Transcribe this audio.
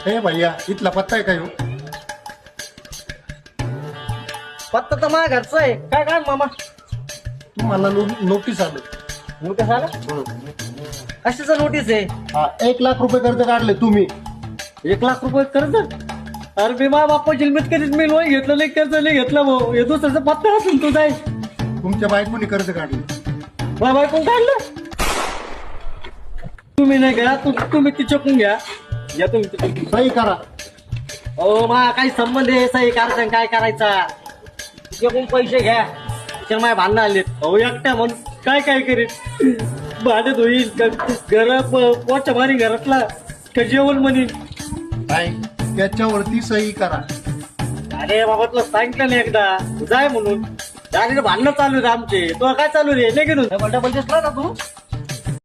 हे भैया इथला पत्ता आहे काय हो? पत्ता तर माझ्या घरचा आहे. काय काय मामा तुम्हाला नोटीस आलं. नोटीस आला? कशाचं नोटीस आहे? हा 1,00,000 रुपये कर्ज काढले तुम्ही. 1,00,000 रुपये कर्ज? अरे मी माझ्या बाप्पा जिलमीत कधीच मी लोन घेतलं नाही, कर्ज नाही घेतलं भाऊ. हे दुसऱ्याचा पत्ता असून तू जाय. तुमच्या बायकोनी कर्ज काढले. माझ्या बायकोन काढलं? तुम्ही नाही घ्या, तुम्ही ती चकून घ्या. या तुम्ही तिच्याकडून. सही करा. अहो मा काही संबंध आहे सही करायचा काय करायचा? तिच्याकडून पैसे घ्या. तिच्या माझ्या भांडणं आलेत. अहो एकट्या म्हणून काय काय करीत? भांडत होईल घर पोटच्या मारी घरातला का जेवण म्हणीन. काय त्याच्यावरती सही करा. अरे बाबा तुला सांगितलं नाही एकदा जाय म्हणून. भांडणं चालू आहे आमचे. तुला काय चालू रे? नाही घेऊन डबल दिसला ना तू?